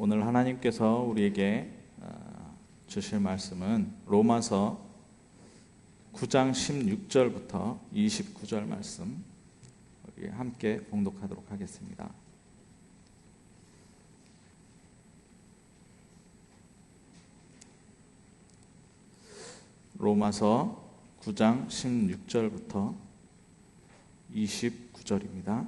오늘 하나님께서 우리에게 주실 말씀은 로마서 9장 16절부터 29절 말씀 우리 함께 봉독하도록 하겠습니다. 로마서 9장 16절부터 29절입니다.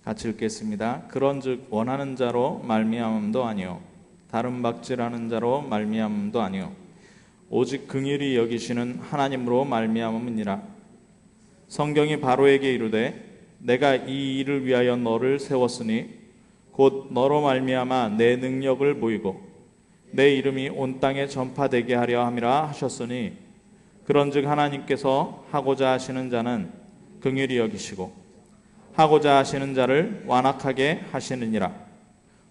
같이 읽겠습니다. 그런즉 원하는 자로 말미암음도 아니요 다른 박질하는 자로 말미암음도 아니요 오직 긍휼히 여기시는 하나님으로 말미암음이니라. 성경이 바로에게 이르되 내가 이 일을 위하여 너를 세웠으니 곧 너로 말미암아 내 능력을 보이고 내 이름이 온 땅에 전파되게 하려 함이라 하셨으니 그런즉 하나님께서 하고자 하시는 자는 긍휼히 여기시고 하고자 하시는 자를 완악하게 하시느니라.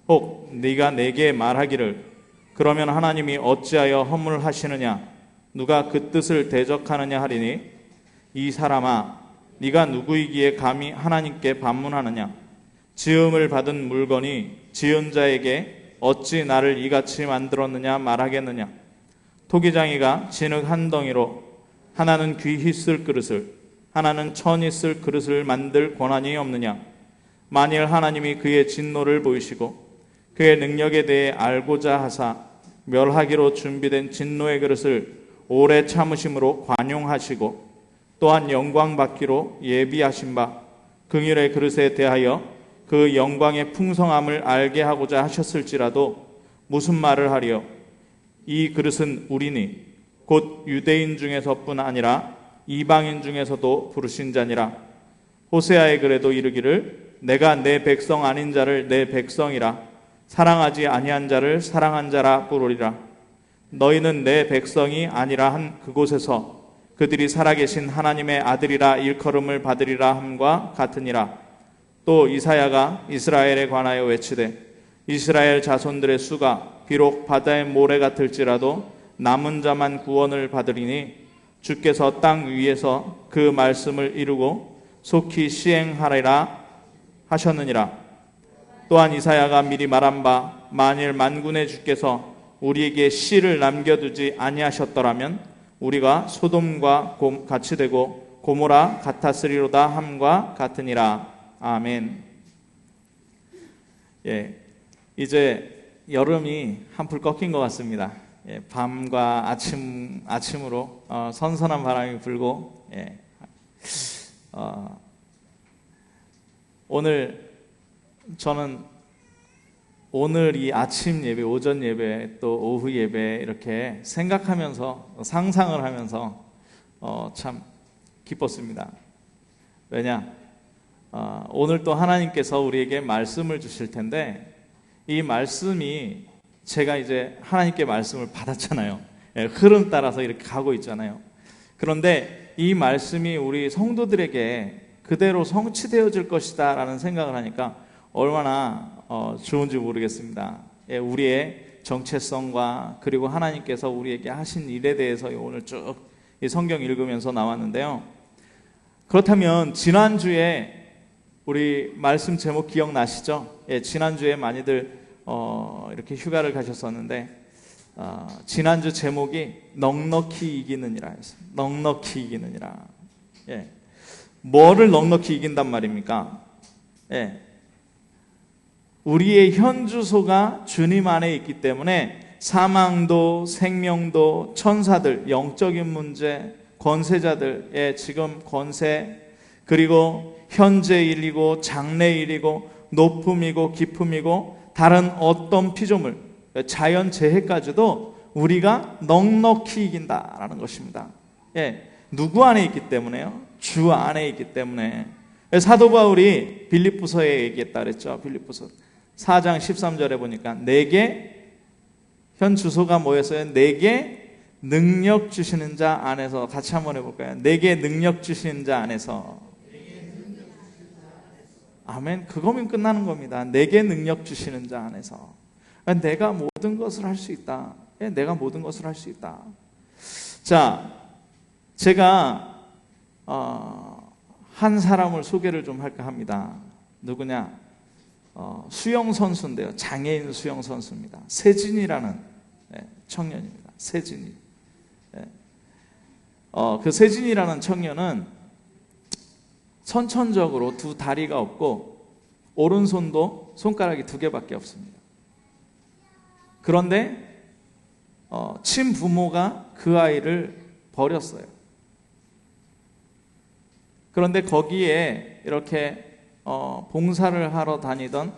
혹 네가 내게 말하기를 그러면 하나님이 어찌하여 허물하시느냐 누가 그 뜻을 대적하느냐 하리니 이 사람아 네가 누구이기에 감히 하나님께 반문하느냐. 지음을 받은 물건이 지은 자에게 어찌 나를 이같이 만들었느냐 말하겠느냐. 토기장이가 진흙 한 덩이로 하나는 귀히 쓸 그릇을 하나는 천이 쓸 그릇을 만들 권한이 없느냐. 만일 하나님이 그의 진노를 보이시고 그의 능력에 대해 알고자 하사 멸하기로 준비된 진노의 그릇을 오래 참으심으로 관용하시고 또한 영광 받기로 예비하신 바 긍휼의 그릇에 대하여 그 영광의 풍성함을 알게 하고자 하셨을지라도 무슨 말을 하리요. 이 그릇은 우리니 곧 유대인 중에서뿐 아니라 이방인 중에서도 부르신 자니라. 호세아의 글에도 이르기를 내가 내 백성 아닌 자를 내 백성이라 사랑하지 아니한 자를 사랑한 자라 부르리라. 너희는 내 백성이 아니라 한 그곳에서 그들이 살아계신 하나님의 아들이라 일컬음을 받으리라 함과 같으니라. 또 이사야가 이스라엘에 관하여 외치되 이스라엘 자손들의 수가 비록 바다의 모래 같을지라도 남은 자만 구원을 받으리니 주께서 땅 위에서 그 말씀을 이루고 속히 시행하리라 하셨느니라. 또한 이사야가 미리 말한 바 만일 만군의 주께서 우리에게 씨를 남겨두지 아니하셨더라면 우리가 소돔과 같이 되고 고모라 같았으리로다 함과 같으니라. 아멘. 이제 여름이 한풀 꺾인 것 같습니다. 밤과 아침으로 선선한 바람이 불고 저는 오늘 이 아침 예배, 오전 예배, 또 오후 예배 이렇게 생각하면서 상상을 하면서 참 기뻤습니다. 왜냐? 오늘 또 하나님께서 우리에게 말씀을 주실 텐데 이 말씀이 제가 이제 하나님께 말씀을 받았잖아요. 흐름 따라서 이렇게 가고 있잖아요. 그런데 이 말씀이 우리 성도들에게 그대로 성취되어질 것이다 라는 생각을 하니까 얼마나 좋은지 모르겠습니다. 우리의 정체성과 그리고 하나님께서 우리에게 하신 일에 대해서 오늘 쭉 이 성경 읽으면서 나왔는데요. 그렇다면 지난주에 우리 말씀 제목 기억나시죠? 지난주에 많이들 이렇게 휴가를 가셨었는데 지난주 제목이 넉넉히 이기느니라 했어요. 넉넉히 이기느니라. 뭐를 넉넉히 이긴단 말입니까? 우리의 현 주소가 주님 안에 있기 때문에 사망도 생명도 천사들, 영적인 문제, 권세자들의 지금 권세, 그리고 현재 일이고 장래 일이고 높음이고 깊음이고 다른 어떤 피조물, 자연 재해까지도 우리가 넉넉히 이긴다라는 것입니다. 누구 안에 있기 때문에요? 주 안에 있기 때문에. 사도 바울이 빌립보서에 얘기했다 그랬죠. 빌립보서 4장 13절에 보니까 내게 현 주소가 뭐였어요? 내게 능력 주시는 자 안에서. 같이 한번 해볼까요? 내게 능력 주시는 자 안에서. 아멘. 그거면 끝나는 겁니다. 내게 능력 주시는 자 안에서. 내가 모든 것을 할 수 있다. 내가 모든 것을 할 수 있다. 자, 제가 한 사람을 소개를 좀 할까 합니다. 누구냐? 수영 선수인데요. 장애인 수영 선수입니다. 세진이라는 청년입니다. 세진이. 그 세진이라는 청년은 선천적으로 두 다리가 없고 오른손도 손가락이 2개밖에 없습니다. 그런데 친부모가 그 아이를 버렸어요. 그런데 거기에 이렇게 봉사를 하러 다니던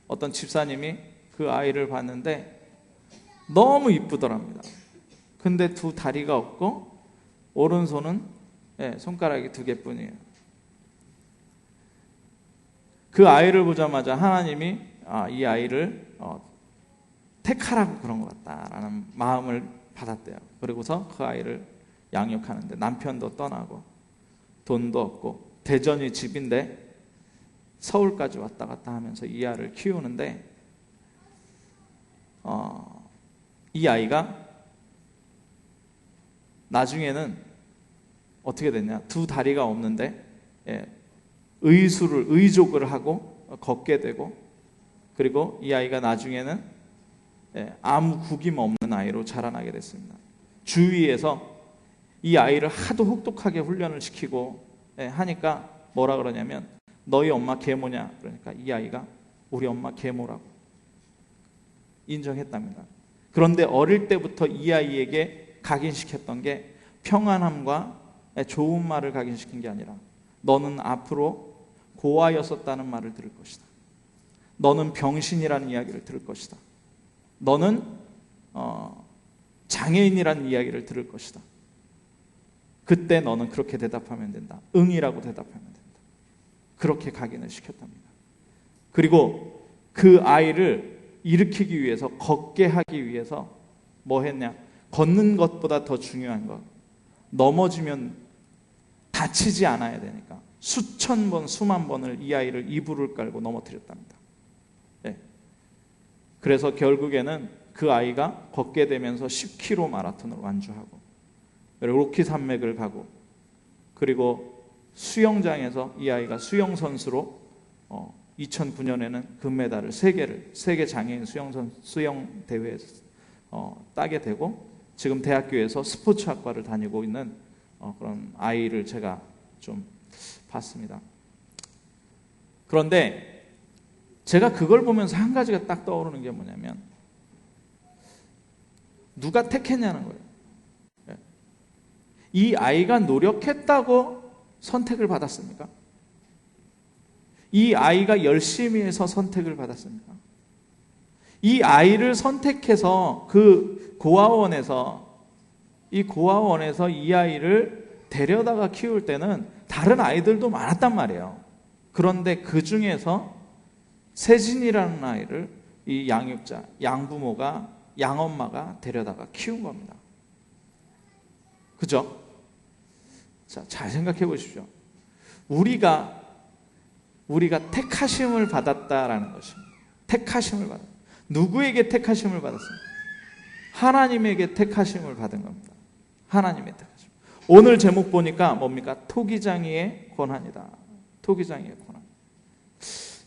어떤 집사님이 그 아이를 봤는데 너무 이쁘더랍니다. 근데 두 다리가 없고 오른손은 손가락이 2개뿐이에요. 그 아이를 보자마자 하나님이 이 아이를 택하라고 그런 것 같다라는 마음을 받았대요. 그리고서 그 아이를 양육하는데 남편도 떠나고 돈도 없고 대전이 집인데 서울까지 왔다 갔다 하면서 이 아이를 키우는데 이 아이가 나중에는 어떻게 됐냐? 두 다리가 없는데 의족을 하고 걷게 되고, 그리고 이 아이가 나중에는 아무 구김 없는 아이로 자라나게 됐습니다. 주위에서 이 아이를 하도 혹독하게 훈련을 시키고 하니까 뭐라 그러냐면 너희 엄마 계모냐? 그러니까 이 아이가 우리 엄마 계모라고 인정했답니다. 그런데 어릴 때부터 이 아이에게 각인시켰던 게 평안함과 좋은 말을 각인시킨 게 아니라 너는 앞으로 고아였었다는 말을 들을 것이다. 너는 병신이라는 이야기를 들을 것이다. 너는 장애인이라는 이야기를 들을 것이다. 그때 너는 그렇게 대답하면 된다. 응이라고 대답하면 된다. 그렇게 각인을 시켰답니다. 그리고 그 아이를 일으키기 위해서, 걷게 하기 위해서 뭐 했냐? 걷는 것보다 더 중요한 것, 넘어지면 다치지 않아야 되니까 수천 번, 수만 번을 이 아이를 이불을 깔고 넘어뜨렸답니다. 그래서 결국에는 그 아이가 걷게 되면서 10km 마라톤을 완주하고 로키 산맥을 가고, 그리고 수영장에서 이 아이가 수영 선수로 2009년에는 금메달을 3개를 세계 장애인 수영 대회에서 따게 되고, 지금 대학교에서 스포츠학과를 다니고 있는 그런 아이를 제가 좀 봤습니다. 그런데 제가 그걸 보면서 한 가지가 딱 떠오르는 게 뭐냐면, 누가 택했냐는 거예요. 이 아이가 노력했다고 선택을 받았습니까? 이 아이가 열심히 해서 선택을 받았습니까? 이 아이를 선택해서 그 고아원에서 이 아이를 데려다가 키울 때는 다른 아이들도 많았단 말이에요. 그런데 그 중에서 세진이라는 아이를 이 양육자, 양부모가, 양엄마가 데려다가 키운 겁니다. 그죠? 자, 잘 생각해 보십시오. 우리가 택하심을 받았다라는 것입니다. 택하심을 받았다. 누구에게 택하심을 받았습니까? 하나님에게 택하심을 받은 겁니다. 하나님의 택하심. 오늘 제목 보니까 뭡니까? 토기장이의 권한이다. 토기장이의 권한.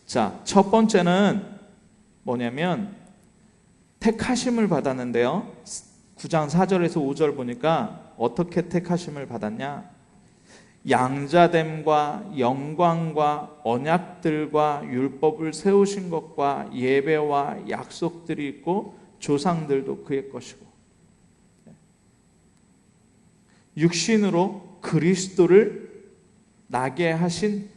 자, 첫 번째는 뭐냐면 택하심을 받았는데요. 9장 4절에서 5절 보니까 어떻게 택하심을 받았냐? 양자됨과 영광과 언약들과 율법을 세우신 것과 예배와 약속들이 있고 조상들도 그의 것이고, 육신으로 그리스도를 나게 하신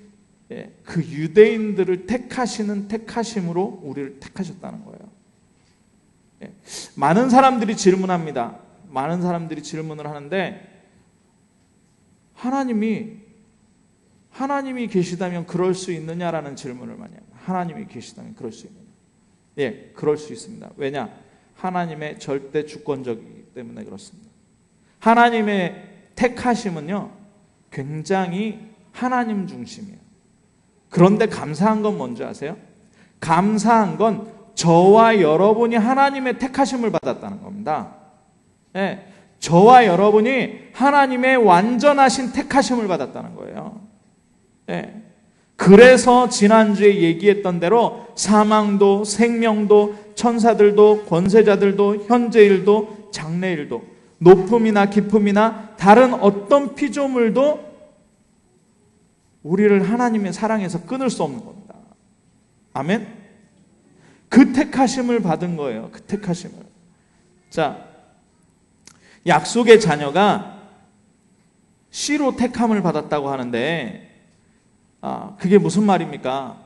그 유대인들을 택하시는 택하심으로 우리를 택하셨다는 거예요. 많은 사람들이 질문합니다. 많은 사람들이 질문을 하는데, 하나님이 계시다면 그럴 수 있느냐라는 질문을 많이 합니다. 하나님이 계시다면 그럴 수 있느냐? 예, 그럴 수 있습니다. 왜냐? 하나님의 절대 주권적이기 때문에 그렇습니다. 하나님의 택하심은요, 굉장히 하나님 중심이에요. 그런데 감사한 건 뭔지 아세요? 감사한 건 저와 여러분이 하나님의 택하심을 받았다는 겁니다. 예, 저와 여러분이 하나님의 완전하신 택하심을 받았다는 거예요. 예, 그래서 지난주에 얘기했던 대로 사망도 생명도 천사들도 권세자들도 현재일도 장래일도 높음이나 깊음이나 다른 어떤 피조물도 우리를 하나님의 사랑에서 끊을 수 없는 겁니다. 아멘? 그 택하심을 받은 거예요. 그 택하심을. 자, 약속의 자녀가 씨로 택함을 받았다고 하는데 그게 무슨 말입니까?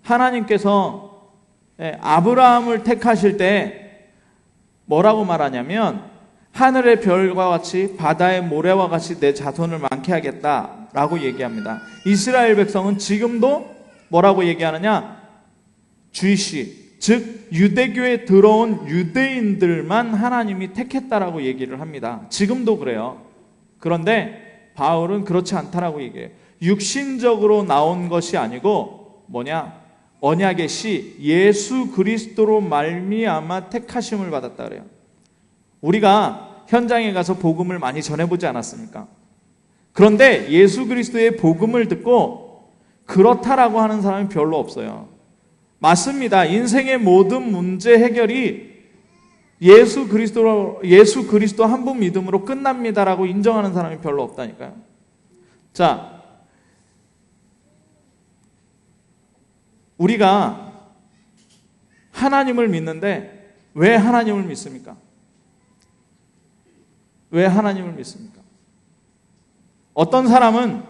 하나님께서 아브라함을 택하실 때 뭐라고 말하냐면 하늘의 별과 같이 바다의 모래와 같이 내 자손을 많게 하겠다라고 얘기합니다. 이스라엘 백성은 지금도 뭐라고 얘기하느냐? 주이시, 즉 유대교에 들어온 유대인들만 하나님이 택했다라고 얘기를 합니다. 지금도 그래요. 그런데 바울은 그렇지 않다라고 얘기해요. 육신적으로 나온 것이 아니고 뭐냐? 언약의 씨 예수 그리스도로 말미암아 택하심을 받았다 그래요. 우리가 현장에 가서 복음을 많이 전해보지 않았습니까? 그런데 예수 그리스도의 복음을 듣고 그렇다라고 하는 사람이 별로 없어요. 맞습니다. 인생의 모든 문제 해결이 예수 그리스도 한 분 믿음으로 끝납니다라고 인정하는 사람이 별로 없다니까요. 자, 우리가 하나님을 믿는데 왜 하나님을 믿습니까? 왜 하나님을 믿습니까? 어떤 사람은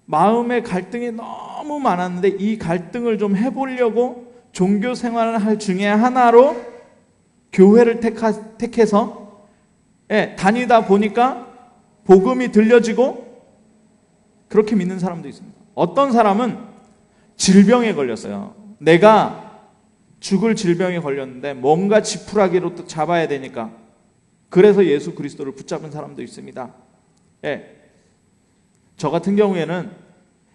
마음의 갈등이 너무 많았는데 이 갈등을 좀 해보려고 종교 생활을 할 중에 하나로 교회를 택해서 다니다 보니까 복음이 들려지고 그렇게 믿는 사람도 있습니다. 어떤 사람은 질병에 걸렸어요. 내가 죽을 질병에 걸렸는데 뭔가 지푸라기로 또 잡아야 되니까 그래서 예수 그리스도를 붙잡은 사람도 있습니다. 저 같은 경우에는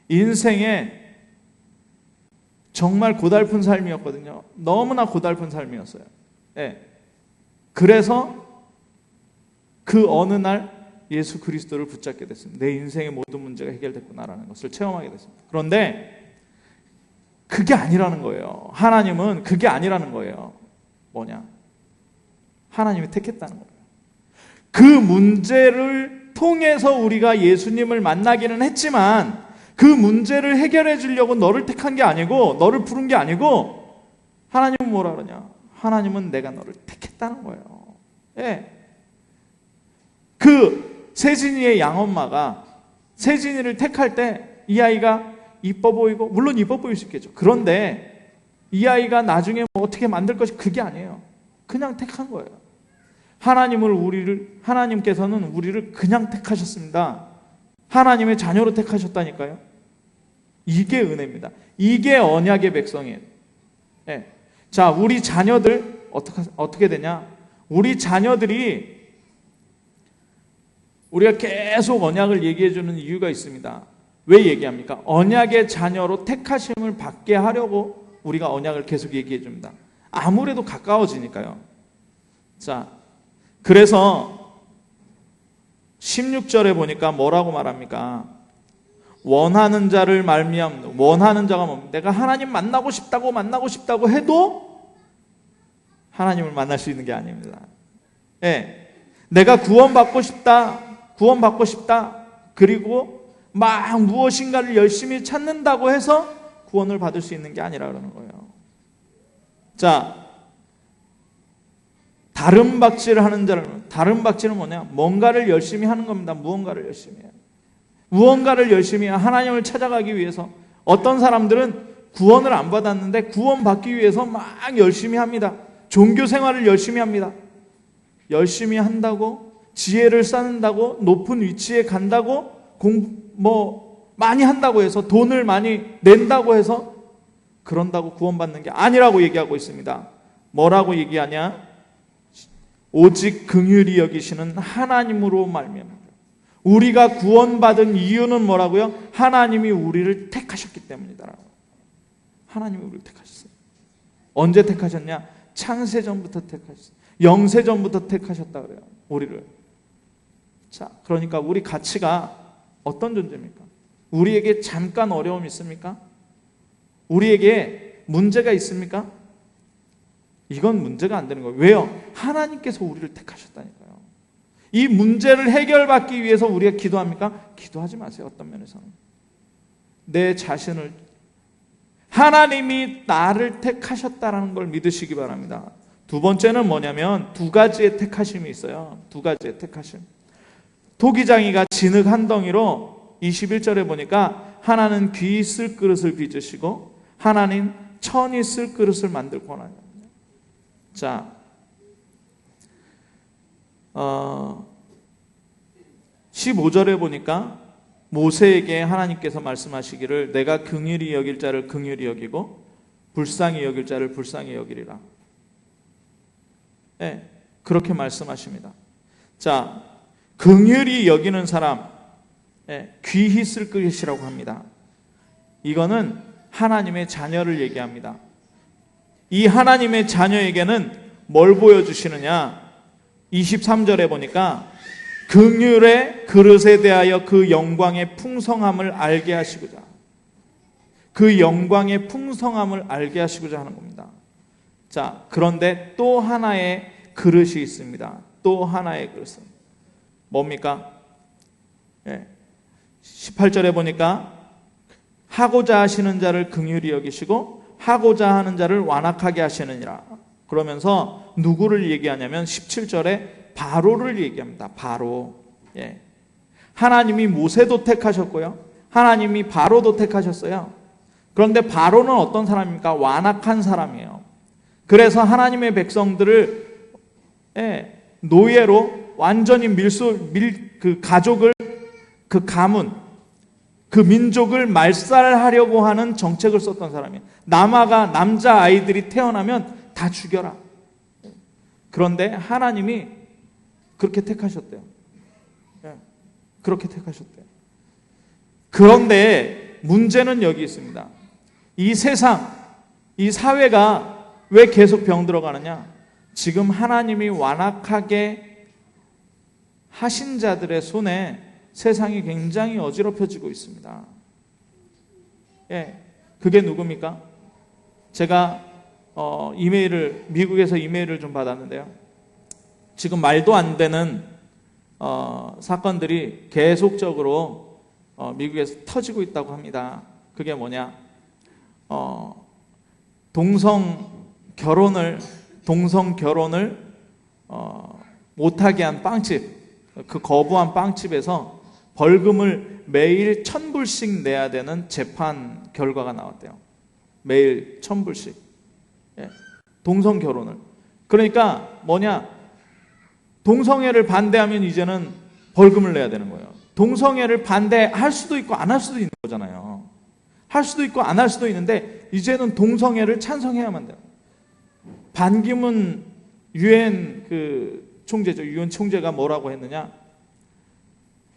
인생에 정말 고달픈 삶이었거든요. 너무나 고달픈 삶이었어요. 그래서 그 어느 날 예수 그리스도를 붙잡게 됐습니다. 내 인생의 모든 문제가 해결됐구나라는 것을 체험하게 됐습니다. 그런데 그게 아니라는 거예요. 하나님은 그게 아니라는 거예요. 뭐냐? 하나님이 택했다는 거예요. 그 문제를 통해서 우리가 예수님을 만나기는 했지만 그 문제를 해결해 주려고 너를 택한 게 아니고 너를 부른 게 아니고 하나님은 뭐라 그러냐? 하나님은 내가 너를 택했다는 거예요. 그 세진이의 양엄마가 세진이를 택할 때 이 아이가 이뻐 보이고 물론 이뻐 보일 수 있겠죠. 그런데 이 아이가 나중에 뭐 어떻게 만들 것이 그게 아니에요. 그냥 택한 거예요. 하나님께서는 우리를 그냥 택하셨습니다. 하나님의 자녀로 택하셨다니까요. 이게 은혜입니다. 이게 언약의 백성이에요. 자, 우리 자녀들 어떻게 되냐? 우리 자녀들이 우리가 계속 언약을 얘기해 주는 이유가 있습니다. 왜 얘기합니까? 언약의 자녀로 택하심을 받게 하려고 우리가 언약을 계속 얘기해 줍니다. 아무래도 가까워지니까요. 자, 그래서 16절에 보니까 뭐라고 말합니까? 원하는 자를 말미암는, 원하는 자가 뭡니까? 내가 하나님 만나고 싶다고 해도 하나님을 만날 수 있는 게 아닙니다. 내가 구원받고 싶다. 그리고 막 무엇인가를 열심히 찾는다고 해서 구원을 받을 수 있는 게 아니라 그러는 거예요. 자, 다른 박질을 하는 자를, 다른 박질은 뭐냐? 뭔가를 열심히 하는 겁니다. 무언가를 열심히 해요. 무언가를 열심히 해요. 하나님을 찾아가기 위해서. 어떤 사람들은 구원을 안 받았는데 구원받기 위해서 막 열심히 합니다. 종교 생활을 열심히 합니다. 열심히 한다고, 지혜를 쌓는다고, 높은 위치에 간다고, 많이 한다고 해서, 돈을 많이 낸다고 해서 그런다고 구원받는 게 아니라고 얘기하고 있습니다. 뭐라고 얘기하냐? 오직 긍휼히 여기시는 하나님으로 말미암아. 우리가 구원받은 이유는 뭐라고요? 하나님이 우리를 택하셨기 때문이다. 하나님이 우리를 택하셨어요. 언제 택하셨냐? 창세전부터 택하셨어요. 영세전부터 택하셨다 그래요. 우리를. 자, 그러니까 우리 가치가 어떤 존재입니까? 우리에게 잠깐 어려움이 있습니까? 우리에게 문제가 있습니까? 이건 문제가 안 되는 거예요. 왜요? 하나님께서 우리를 택하셨다니까요. 이 문제를 해결받기 위해서 우리가 기도합니까? 기도하지 마세요. 어떤 면에서는. 내 자신을, 하나님이 나를 택하셨다라는 걸 믿으시기 바랍니다. 두 번째는 뭐냐면 두 가지의 택하심이 있어요. 두 가지의 택하심. 토기장이가 진흙 한 덩이로 21절에 보니까 하나는 귀 쓸 그릇을 빚으시고 하나는 천이 쓸 그릇을 만들고 하나요. 자, 15절에 보니까 모세에게 하나님께서 말씀하시기를 내가 긍휼히 여길 자를 긍휼히 여기고 불쌍히 여길 자를 불쌍히 여기리라. 네, 그렇게 말씀하십니다. 자, 긍휼히 여기는 사람, 네, 귀히 쓸 그릇이라고 합니다. 이거는 하나님의 자녀를 얘기합니다. 이 하나님의 자녀에게는 뭘 보여주시느냐? 23절에 보니까 긍휼의 그릇에 대하여 그 영광의 풍성함을 알게 하시고자, 그 영광의 풍성함을 알게 하시고자 하는 겁니다. 자, 그런데 또 하나의 그릇이 있습니다. 또 하나의 그릇은 뭡니까? 18절에 보니까 하고자 하시는 자를 긍휼히 여기시고 하고자 하는 자를 완악하게 하시느니라. 그러면서 누구를 얘기하냐면 17절에 바로를 얘기합니다. 바로. 하나님이 모세도 택하셨고요. 하나님이 바로도 택하셨어요. 그런데 바로는 어떤 사람입니까? 완악한 사람이에요. 그래서 하나님의 백성들을 노예로 완전히 그 가족을, 그 가문, 그 민족을 말살하려고 하는 정책을 썼던 사람이에요. 남자 아이들이 태어나면 다 죽여라. 그런데 하나님이 그렇게 택하셨대요. 그렇게 택하셨대요. 그런데 문제는 여기 있습니다. 이 세상, 이 사회가 왜 계속 병들어가느냐? 지금 하나님이 완악하게 하신 자들의 손에 세상이 굉장히 어지럽혀지고 있습니다. 그게 누굽니까? 제가 미국에서 이메일을 좀 받았는데요. 지금 말도 안 되는 사건들이 계속적으로 미국에서 터지고 있다고 합니다. 그게 뭐냐? 동성 결혼을 못하게 한 빵집, 그 거부한 빵집에서 벌금을 매일 1,000불씩 내야 되는 재판 결과가 나왔대요. 매일 1,000불씩. 동성 결혼을. 그러니까 뭐냐? 동성애를 반대하면 이제는 벌금을 내야 되는 거예요. 동성애를 반대할 수도 있고 안 할 수도 있는 거잖아요. 할 수도 있고 안 할 수도 있는데 이제는 동성애를 찬성해야만 돼요. 반기문 유엔 총재죠. 유엔 총재가 뭐라고 했느냐?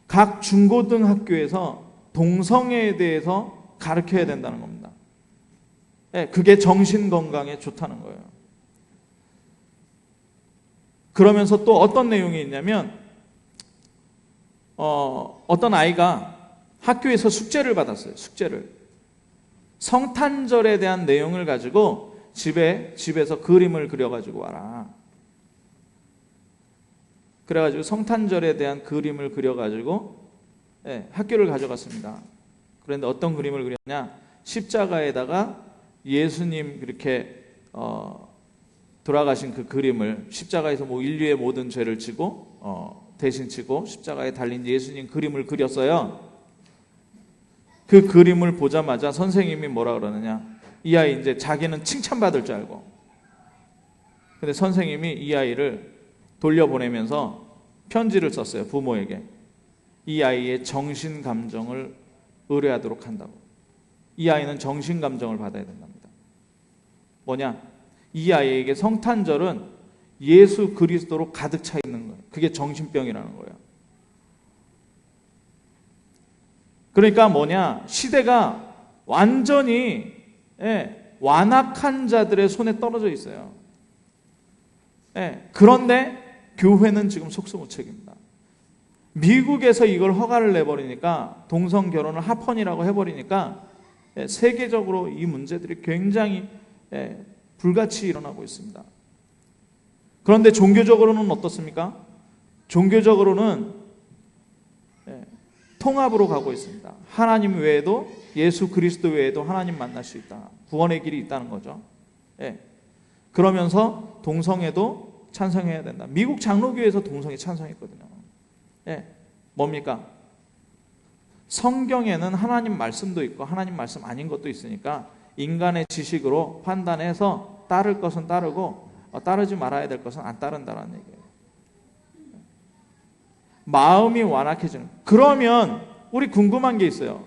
각 중고등학교에서 동성애에 대해서 가르쳐야 된다는 겁니다. 그게 정신건강에 좋다는 거예요. 그러면서 또 어떤 내용이 있냐면 어떤 아이가 학교에서 숙제를 받았어요. 숙제를. 성탄절에 대한 내용을 가지고 집에서 그림을 그려가지고 와라. 그래가지고 성탄절에 대한 그림을 그려가지고 학교를 가져갔습니다. 그런데 어떤 그림을 그렸냐? 십자가에다가 예수님 그렇게 돌아가신 그 그림을, 십자가에서 뭐 인류의 모든 죄를 지고 대신 지고 십자가에 달린 예수님 그림을 그렸어요. 그 그림을 보자마자 선생님이 뭐라 그러느냐? 이 아이 이제 자기는 칭찬받을 줄 알고, 근데 선생님이 이 아이를 돌려보내면서 편지를 썼어요. 부모에게. 이 아이의 정신 감정을 의뢰하도록 한다고. 이 아이는 정신 감정을 받아야 된답니다. 뭐냐? 이 아이에게 성탄절은 예수 그리스도로 가득 차 있는 거예요. 그게 정신병이라는 거예요. 그러니까 뭐냐? 시대가 완전히 완악한 자들의 손에 떨어져 있어요. 그런데 교회는 지금 속수무책입니다. 미국에서 이걸 허가를 내버리니까, 동성 결혼을 합헌이라고 해버리니까 세계적으로 이 문제들이 굉장히 불같이 일어나고 있습니다. 그런데 종교적으로는 어떻습니까? 종교적으로는 통합으로 가고 있습니다. 하나님 외에도, 예수 그리스도 외에도 하나님 만날 수 있다. 구원의 길이 있다는 거죠. 그러면서 동성애도 찬성해야 된다. 미국 장로교에서 동성애 찬성했거든요. 뭡니까? 성경에는 하나님 말씀도 있고 하나님 말씀 아닌 것도 있으니까 인간의 지식으로 판단해서 따를 것은 따르고 따르지 말아야 될 것은 안 따른다는 얘기예요. 마음이 완악해지는. 그러면 우리 궁금한 게 있어요.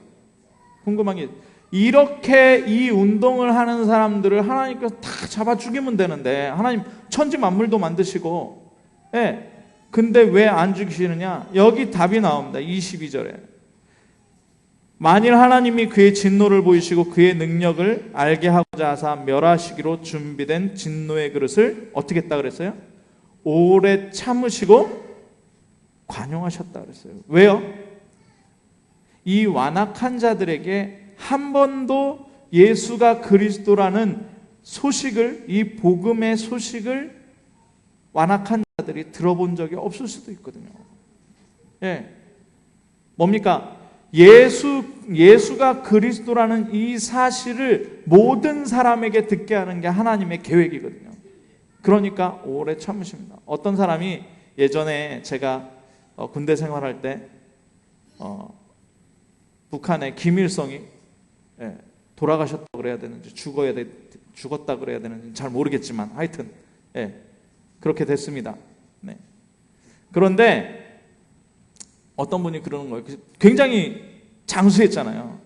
궁금한 게, 이렇게 이 운동을 하는 사람들을 하나님께서 다 잡아 죽이면 되는데, 하나님 천지 만물도 만드시고, 근데 왜 안 죽이시느냐? 여기 답이 나옵니다. 22절에. 만일 하나님이 그의 진노를 보이시고 그의 능력을 알게 하고자 하사 멸하시기로 준비된 진노의 그릇을 어떻게 했다 그랬어요? 오래 참으시고 관용하셨다 그랬어요. 왜요? 이 완악한 자들에게 한 번도 예수가 그리스도라는 소식을, 이 복음의 소식을 완악한 자들이 들어본 적이 없을 수도 있거든요. 뭡니까? 예수가 그리스도라는 이 사실을 모든 사람에게 듣게 하는 게 하나님의 계획이거든요. 그러니까 오래 참으십니다. 어떤 사람이 예전에 제가 군대 생활할 때 북한의 김일성이 돌아가셨다고 그래야 되는지 죽었다 그래야 되는지 잘 모르겠지만 하여튼 그렇게 됐습니다. 그런데 어떤 분이 그러는 거예요. 굉장히 장수했잖아요.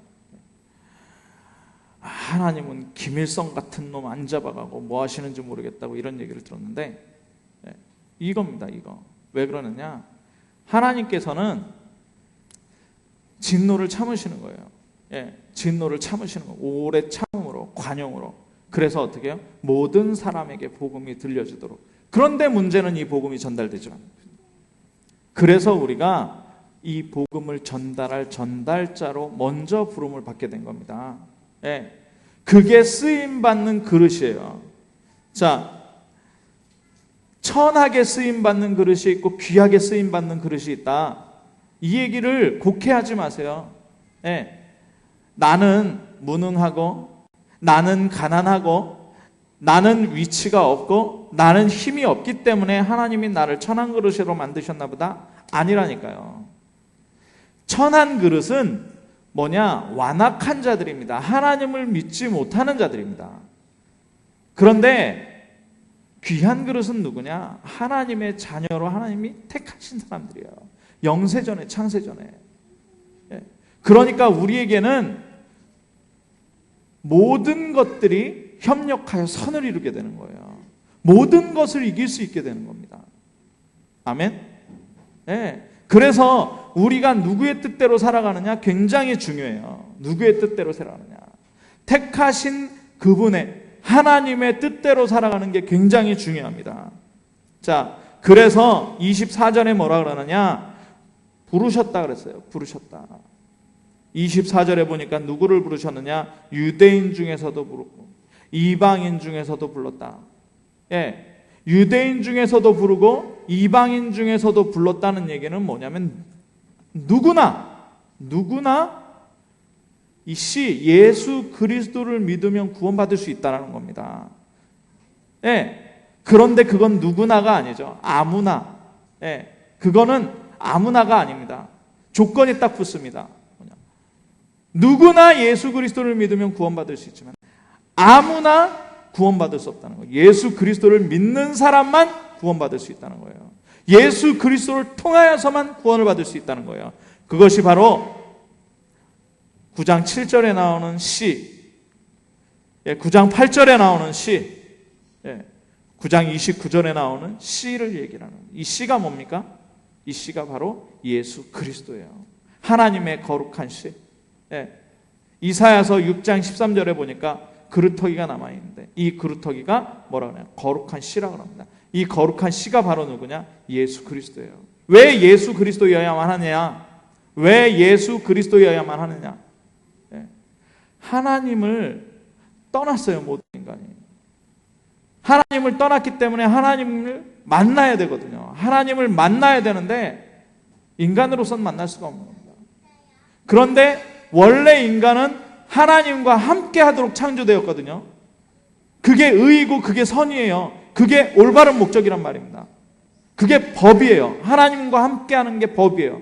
하나님은 김일성 같은 놈 안 잡아가고 뭐 하시는지 모르겠다고 이런 얘기를 들었는데, 이겁니다. 이거 왜 그러느냐? 하나님께서는 진노를 참으시는 거예요. 진노를 참으시는 거예요. 오래 참음으로, 관용으로. 그래서 어떻게 해요? 모든 사람에게 복음이 들려지도록. 그런데 문제는 이 복음이 전달되지 않아요. 그래서 우리가 이 복음을 전달할 전달자로 먼저 부름을 받게 된 겁니다. 그게 쓰임받는 그릇이에요. 자, 천하게 쓰임받는 그릇이 있고 귀하게 쓰임받는 그릇이 있다. 이 얘기를 곡해하지 마세요. 나는 무능하고, 나는 가난하고, 나는 위치가 없고, 나는 힘이 없기 때문에 하나님이 나를 천한 그릇으로 만드셨나 보다. 아니라니까요. 천한 그릇은 뭐냐? 완악한 자들입니다. 하나님을 믿지 못하는 자들입니다. 그런데 귀한 그릇은 누구냐? 하나님의 자녀로 하나님이 택하신 사람들이에요. 영세전에, 창세전에. 그러니까 우리에게는 모든 것들이 협력하여 선을 이루게 되는 거예요. 모든 것을 이길 수 있게 되는 겁니다. 아멘? 그래서 우리가 누구의 뜻대로 살아가느냐 굉장히 중요해요. 누구의 뜻대로 살아가느냐. 택하신 그분의 하나님의 뜻대로 살아가는 게 굉장히 중요합니다. 자, 그래서 24절에 뭐라 그러느냐? 부르셨다 그랬어요. 부르셨다. 24절에 보니까 누구를 부르셨느냐? 유대인 중에서도 부르고 이방인 중에서도 불렀다. 유대인 중에서도 부르고 이방인 중에서도 불렀다는 얘기는 뭐냐면 누구나 이 예수 그리스도를 믿으면 구원받을 수 있다는 겁니다. 그런데 그건 누구나가 아니죠. 아무나. 그거는 아무나가 아닙니다. 조건이 딱 붙습니다. 누구나 예수 그리스도를 믿으면 구원받을 수 있지만 아무나 구원받을 수 없다는 거예요. 예수 그리스도를 믿는 사람만 구원받을 수 있다는 거예요. 예수 그리스도를 통하여서만 구원을 받을 수 있다는 거예요. 그것이 바로 9장 7절에 나오는 시, 9장 8절에 나오는 시, 9장 29절에 나오는 시를 얘기하는 거예요. 이 시가 뭡니까? 이 시가 바로 예수 그리스도예요. 하나님의 거룩한 시. 이사야서 6장 13절에 보니까 그루터기가 남아있는데 이 그루터기가 뭐라고 하냐? 거룩한 씨라고 합니다. 이 거룩한 씨가 바로 누구냐? 예수 그리스도예요. 왜 예수 그리스도여야만 하느냐? 왜 예수 그리스도여야만 하느냐? 하나님을 떠났어요, 모든 인간이. 하나님을 떠났기 때문에 하나님을 만나야 되거든요. 하나님을 만나야 되는데 인간으로서는 만날 수가 없는 겁니다. 그런데 원래 인간은 하나님과 함께 하도록 창조되었거든요. 그게 의이고 그게 선이에요. 그게 올바른 목적이란 말입니다. 그게 법이에요. 하나님과 함께 하는 게 법이에요.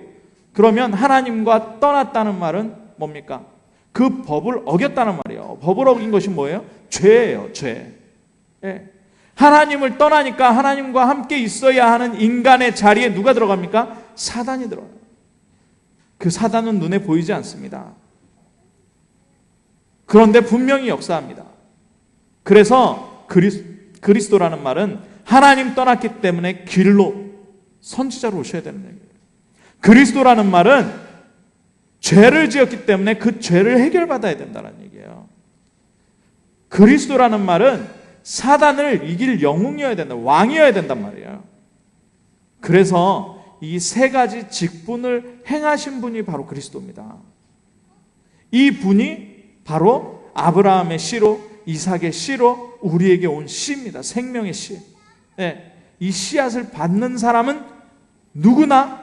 그러면 하나님과 떠났다는 말은 뭡니까? 그 법을 어겼다는 말이에요. 법을 어긴 것이 뭐예요? 죄예요, 죄. 하나님을 떠나니까 하나님과 함께 있어야 하는 인간의 자리에 누가 들어갑니까? 사단이 들어가요. 그 사단은 눈에 보이지 않습니다. 그런데 분명히 역사합니다. 그래서 그리스도라는 말은 하나님 떠났기 때문에 길로 선지자로 오셔야 되는 얘기예요. 그리스도라는 말은 죄를 지었기 때문에 그 죄를 해결받아야 된다는 얘기예요. 그리스도라는 말은 사단을 이길 영웅이어야 된다, 왕이어야 된단 말이에요. 그래서 이 세 가지 직분을 행하신 분이 바로 그리스도입니다. 이 분이 바로 아브라함의 씨로, 이삭의 씨로 우리에게 온 씨입니다. 생명의 씨. 이 씨앗을 받는 사람은 누구나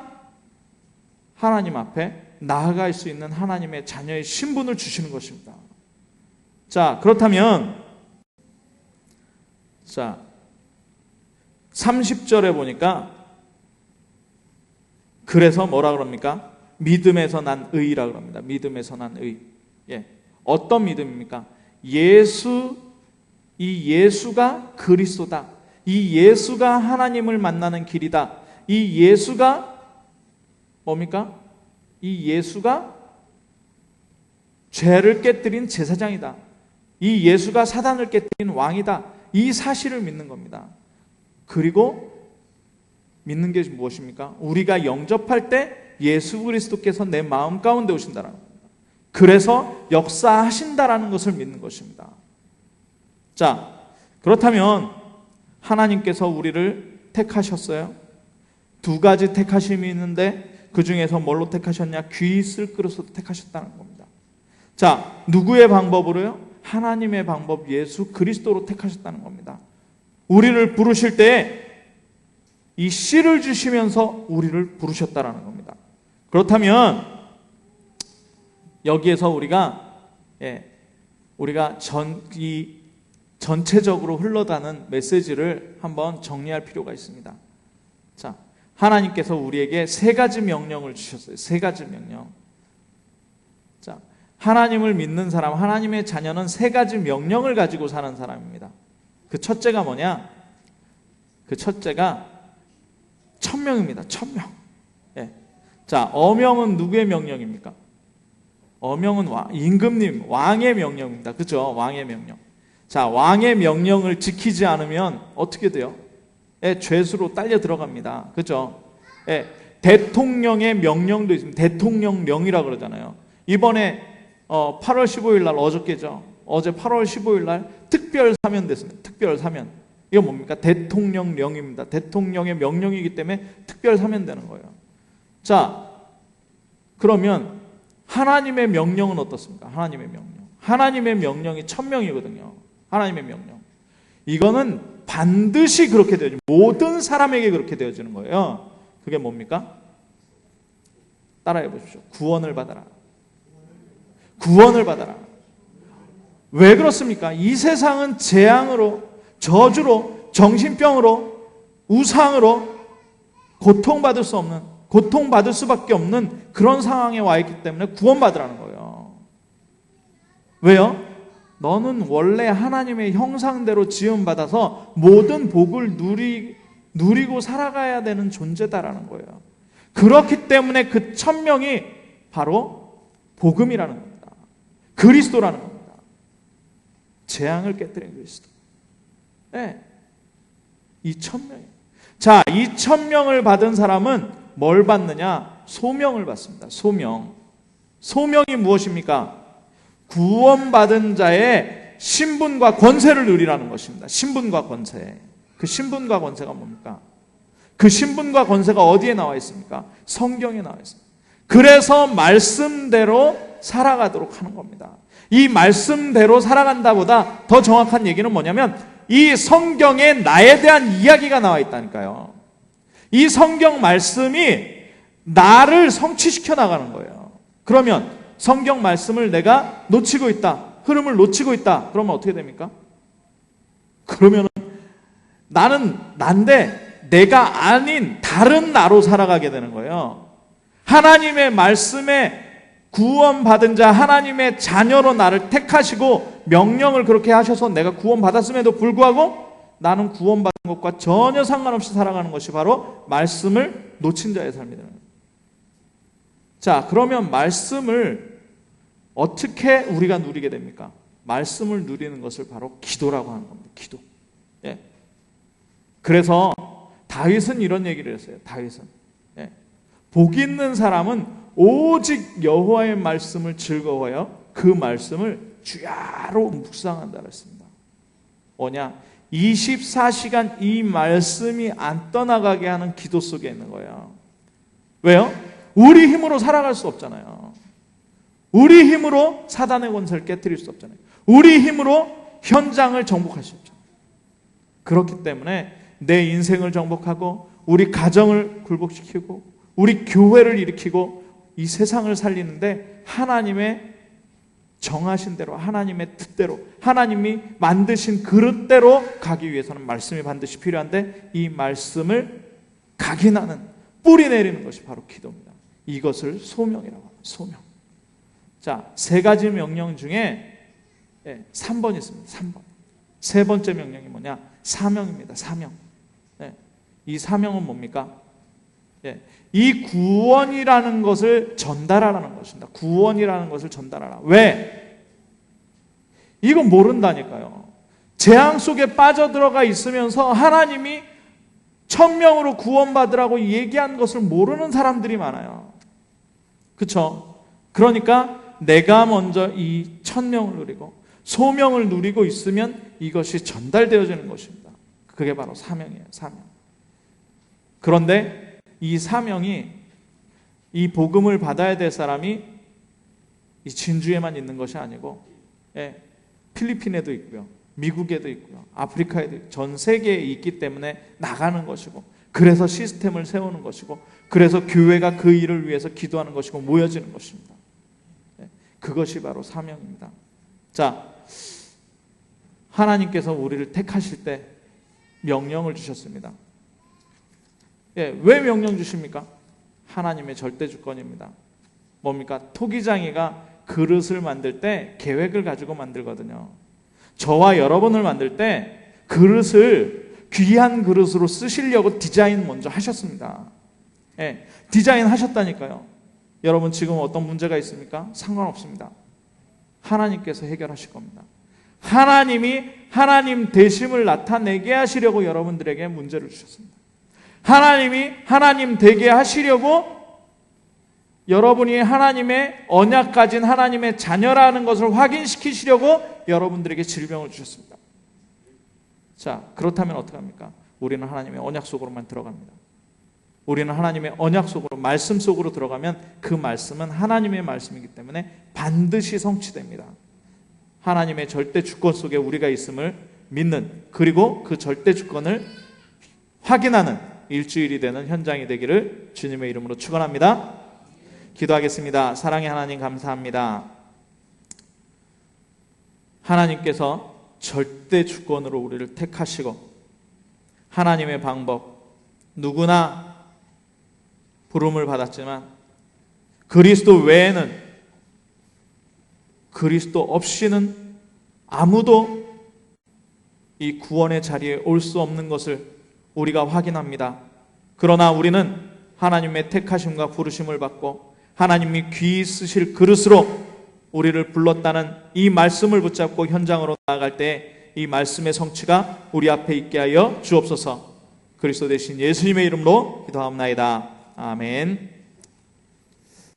하나님 앞에 나아갈 수 있는 하나님의 자녀의 신분을 주시는 것입니다. 자, 그렇다면 30절에 보니까 그래서 뭐라 그럽니까? 믿음에서 난 의라 그럽니다. 믿음에서 난 의. 어떤 믿음입니까? 이 예수가 그리스도다. 이 예수가 하나님을 만나는 길이다. 이 예수가 뭡니까? 이 예수가 죄를 깨뜨린 제사장이다. 이 예수가 사단을 깨뜨린 왕이다. 이 사실을 믿는 겁니다. 그리고 믿는 게 무엇입니까? 우리가 영접할 때 예수 그리스도께서 내 마음 가운데 오신다라는 겁니다. 그래서 역사하신다라는 것을 믿는 것입니다. 자, 그렇다면 하나님께서 우리를 택하셨어요. 두 가지 택하심이 있는데 그 중에서 뭘로 택하셨냐? 귀 있을 그릇으로 택하셨다는 겁니다. 자, 누구의 방법으로요? 하나님의 방법 예수 그리스도로 택하셨다는 겁니다. 우리를 부르실 때에 이 씨를 주시면서 우리를 부르셨다라는 겁니다. 그렇다면 여기에서 우리가 전체적으로 흘러가는 메시지를 한번 정리할 필요가 있습니다. 자, 하나님께서 우리에게 세 가지 명령을 주셨어요. 세 가지 명령. 자, 하나님을 믿는 사람, 하나님의 자녀는 세 가지 명령을 가지고 사는 사람입니다. 그 첫째가 뭐냐? 그 첫째가 천명입니다. 천명. 자, 어명은 누구의 명령입니까? 어명은 임금님, 왕의 명령입니다. 그렇죠? 왕의 명령. 자, 왕의 명령을 지키지 않으면 어떻게 돼요? 죄수로 딸려 들어갑니다. 그렇죠? 대통령의 명령도 있습니다. 대통령령이라고 그러잖아요. 이번에 8월 15일 날 어저께죠. 어제 8월 15일 날 특별 사면 됐습니다. 특별 사면. 이거 뭡니까? 대통령령입니다. 대통령의 명령이기 때문에 특별 사면되는 거예요. 자, 그러면 하나님의 명령은 어떻습니까? 하나님의 명령. 하나님의 명령이 천명이거든요. 하나님의 명령. 이거는 반드시 그렇게 되어지는, 모든 사람에게 그렇게 되어지는 거예요. 그게 뭡니까? 따라해 보십시오. 구원을 받아라. 구원을 받아라. 왜 그렇습니까? 이 세상은 재앙으로, 저주로, 정신병으로, 우상으로 고통받을 수 없는, 고통받을 수밖에 없는 그런 상황에 와 있기 때문에 구원받으라는 거예요. 왜요? 너는 원래 하나님의 형상대로 지음받아서 모든 복을 누리고 살아가야 되는 존재다라는 거예요. 그렇기 때문에 그 천명이 바로 복음이라는 겁니다. 그리스도라는 겁니다. 재앙을 깨뜨린 그리스도. 이 천명이에요. 자, 이 천명을 받은 사람은 뭘 받느냐? 소명을 받습니다. 소명. 소명이 무엇입니까? 구원받은 자의 신분과 권세를 누리라는 것입니다. 신분과 권세. 그 신분과 권세가 뭡니까? 그 신분과 권세가 어디에 나와 있습니까? 성경에 나와 있습니다. 그래서 말씀대로 살아가도록 하는 겁니다. 이 말씀대로 살아간다보다 더 정확한 얘기는 뭐냐면 이 성경에 나에 대한 이야기가 나와 있다니까요. 이 성경 말씀이 나를 성취시켜 나가는 거예요. 그러면 성경 말씀을 내가 놓치고 있다, 흐름을 놓치고 있다, 그러면 어떻게 됩니까? 그러면 나는 난데 내가 아닌 다른 나로 살아가게 되는 거예요. 하나님의 말씀에 구원받은 자, 하나님의 자녀로 나를 택하시고 명령을 그렇게 하셔서 내가 구원받았음에도 불구하고 나는 구원받은 것과 전혀 상관없이 살아가는 것이 바로 말씀을 놓친 자의 삶이 되는 거예요. 자, 그러면 말씀을 어떻게 우리가 누리게 됩니까? 말씀을 누리는 것을 바로 기도라고 하는 겁니다. 기도. 예. 그래서 다윗은 이런 얘기를 했어요. 다윗은 예. 복 있는 사람은 오직 여호와의 말씀을 즐거워하여 그 말씀을 주야로 묵상한다 그랬습니다. 뭐냐? 24시간 이 말씀이 안 떠나가게 하는 기도 속에 있는 거예요. 왜요? 우리 힘으로 살아갈 수 없잖아요. 우리 힘으로 사단의 권세를 깨뜨릴 수 없잖아요. 우리 힘으로 현장을 정복할 수 없잖아요. 그렇기 때문에 내 인생을 정복하고 우리 가정을 굴복시키고 우리 교회를 일으키고 이 세상을 살리는데 하나님의 정하신 대로, 하나님의 뜻대로, 하나님이 만드신 그릇대로 가기 위해서는 말씀이 반드시 필요한데 이 말씀을 각인하는, 뿌리 내리는 것이 바로 기도입니다. 이것을 소명이라고 합니다. 소명. 자, 세 가지 명령 중에 3번 있습니다. 3번. 세 번째 명령이 뭐냐? 사명입니다. 사명. 이 사명은 뭡니까? 이 구원이라는 것을 전달하라는 것입니다. 구원이라는 것을 전달하라. 왜? 이건 모른다니까요. 재앙 속에 빠져들어가 있으면서 하나님이 1000명으로 구원받으라고 얘기한 것을 모르는 사람들이 많아요. 그렇죠? 그러니까 내가 먼저 이 1000명을 누리고 소명을 누리고 있으면 이것이 전달되어지는 것입니다. 그게 바로 사명이에요. 사명. 그런데 이 사명이, 이 복음을 받아야 될 사람이 이 진주에만 있는 것이 아니고 필리핀에도 있고요, 미국에도 있고요, 아프리카에도 있고 전 세계에 있기 때문에 나가는 것이고, 그래서 시스템을 세우는 것이고, 그래서 교회가 그 일을 위해서 기도하는 것이고 모여지는 것입니다. 그것이 바로 사명입니다. 자, 하나님께서 우리를 택하실 때 명령을 주셨습니다. 왜 명령 주십니까? 하나님의 절대 주권입니다. 뭡니까? 토기장이가 그릇을 만들 때 계획을 가지고 만들거든요. 저와 여러분을 만들 때 그릇을 귀한 그릇으로 쓰시려고 디자인 먼저 하셨습니다. 디자인 하셨다니까요. 여러분 지금 어떤 문제가 있습니까? 상관없습니다. 하나님께서 해결하실 겁니다. 하나님이 하나님 되심을 나타내게 하시려고 여러분들에게 문제를 주셨습니다. 하나님이 하나님 되게 하시려고 여러분이 하나님의 언약 가진 하나님의 자녀라는 것을 확인시키시려고 여러분들에게 질병을 주셨습니다. 자, 그렇다면 어떡합니까? 우리는 하나님의 언약 속으로만 들어갑니다. 우리는 하나님의 언약 속으로, 말씀 속으로 들어가면 그 말씀은 하나님의 말씀이기 때문에 반드시 성취됩니다. 하나님의 절대 주권 속에 우리가 있음을 믿는, 그리고 그 절대 주권을 확인하는 일주일이 되는 현장이 되기를 주님의 이름으로 축원합니다. 기도하겠습니다. 사랑의 하나님 감사합니다. 하나님께서 절대 주권으로 우리를 택하시고 하나님의 방법, 누구나 부름을 받았지만 그리스도 외에는, 그리스도 없이는 아무도 이 구원의 자리에 올 수 없는 것을 우리가 확인합니다. 그러나 우리는 하나님의 택하심과 부르심을 받고 하나님이 귀히 쓰실 그릇으로 우리를 불렀다는 이 말씀을 붙잡고 현장으로 나아갈 때 이 말씀의 성취가 우리 앞에 있게 하여 주옵소서. 그리스도 되신 예수님의 이름으로 기도하옵나이다. 아멘.